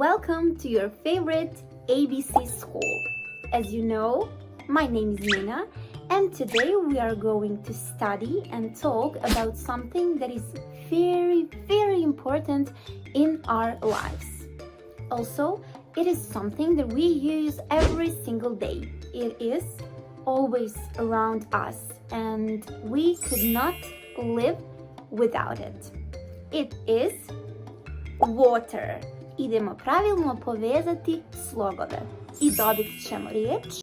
Welcome to your favorite ABC school. As you know, my name is Nina, and today we are going to study and talk about something that is very important in our lives. Also, it is something that we use every single day. It is always around us, and we could not live without it. It is water. Idemo pravilno povezati slogove i dobit ćemo riječ